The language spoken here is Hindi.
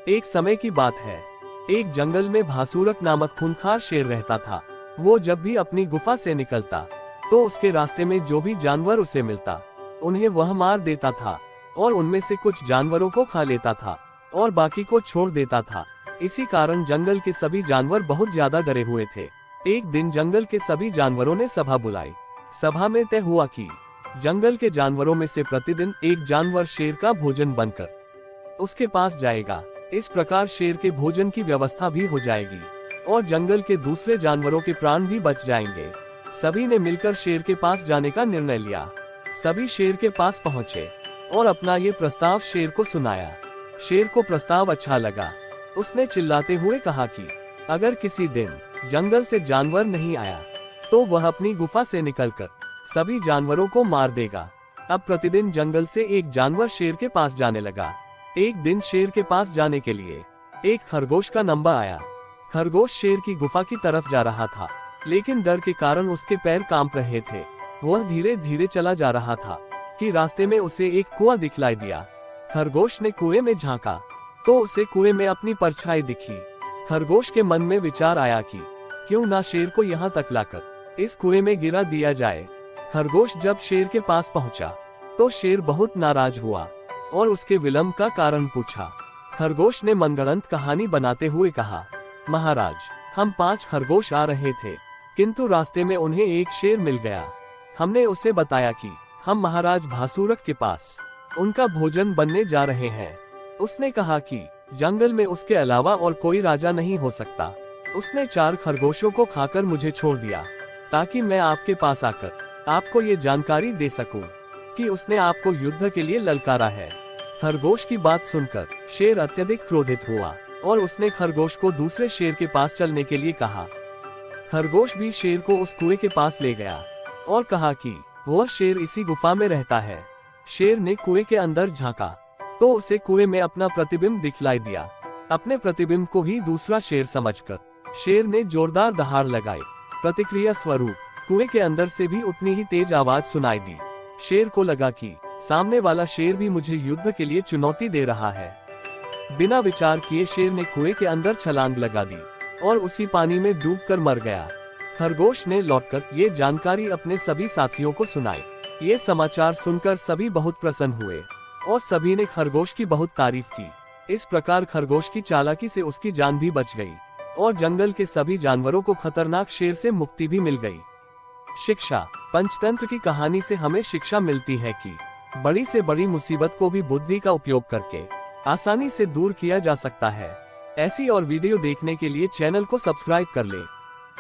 एक समय की बात है। एक जंगल में भासुरक नामक खूंखार शेर रहता था। वो जब भी अपनी गुफा से निकलता तो उसके रास्ते में जो भी जानवर उसे मिलता उन्हें वह मार देता था और उनमें से कुछ जानवरों को खा लेता था और बाकी को छोड़ देता था। इसी कारण जंगल के सभी जानवर बहुत ज्यादा डरे हुए थे। एक दिन जंगल के सभी जानवरों ने सभा बुलाई। सभा में तय हुआ कि जंगल के जानवरों में से प्रतिदिन एक जानवर शेर का भोजन बनकर उसके पास जाएगा। इस प्रकार शेर के भोजन की व्यवस्था भी हो जाएगी और जंगल के दूसरे जानवरों के प्राण भी बच जाएंगे। सभी ने मिलकर शेर के पास जाने का निर्णय लिया। सभी शेर के पास पहुंचे और अपना ये प्रस्ताव शेर को सुनाया। शेर को प्रस्ताव अच्छा लगा। उसने चिल्लाते हुए कहा कि अगर किसी दिन जंगल से जानवर नहीं आया तो वह अपनी गुफा से निकलकर सभी जानवरों को मार देगा। अब प्रतिदिन जंगल से एक जानवर शेर के पास जाने लगा। एक दिन शेर के पास जाने के लिए एक खरगोश का नंबर आया। खरगोश शेर की गुफा की तरफ जा रहा था, लेकिन डर के कारण उसके पैर कांप रहे थे। वह धीरे धीरे चला जा रहा था कि रास्ते में उसे एक कुआं दिखलाई दिया। खरगोश ने कुएं में झांका तो उसे कुएं में अपनी परछाई दिखी। खरगोश के मन में विचार आया कि क्यों ना शेर को यहाँ तक लाकर इस कुएं में गिरा दिया जाए। खरगोश जब शेर के पास पहुंचा तो शेर बहुत नाराज हुआ और उसके विलंब का कारण पूछा। खरगोश ने मनगढ़ंत कहानी बनाते हुए कहा, महाराज, हम 5 खरगोश आ रहे थे, किंतु रास्ते में उन्हें एक शेर मिल गया। हमने उसे बताया कि हम महाराज भासुरक के पास उनका भोजन बनने जा रहे हैं। उसने कहा कि जंगल में उसके अलावा और कोई राजा नहीं हो सकता। उसने 4 खरगोशों को खाकर मुझे छोड़ दिया ताकि मैं आपके पास आकर आपको ये जानकारी दे सकूं कि उसने आपको युद्ध के लिए ललकारा है। खरगोश की बात सुनकर शेर अत्यधिक क्रोधित हुआ और उसने खरगोश को दूसरे शेर के पास चलने के लिए कहा। खरगोश भी शेर को उस कुएं के पास ले गया और कहा कि वह शेर इसी गुफा में रहता है। शेर ने कुएं के अंदर झांका तो उसे कुएं में अपना प्रतिबिंब दिखलाई दिया। अपने प्रतिबिंब को ही दूसरा शेर समझकर शेर ने जोरदार दहाड़ लगाई। प्रतिक्रिया स्वरूप कुएं के अंदर से भी उतनी ही तेज आवाज सुनाई दी। शेर को लगा कि सामने वाला शेर भी मुझे युद्ध के लिए चुनौती दे रहा है। बिना विचार किए शेर ने कुएं के अंदर छलांग लगा दी और उसी पानी में डूबकर मर गया। खरगोश ने लौटकर ये जानकारी अपने सभी साथियों को सुनाई। ये समाचार सुनकर सभी बहुत प्रसन्न हुए और सभी ने खरगोश की बहुत तारीफ की। इस प्रकार खरगोश की चालाकी से उसकी जान भी बच गई और जंगल के सभी जानवरों को खतरनाक शेर से मुक्ति भी मिल गई। शिक्षा। पंचतंत्र की कहानी से हमें शिक्षा मिलती है कि बड़ी से बड़ी मुसीबत को भी बुद्धि का उपयोग करके आसानी से दूर किया जा सकता है। ऐसी और वीडियो देखने के लिए चैनल को सब्सक्राइब कर ले।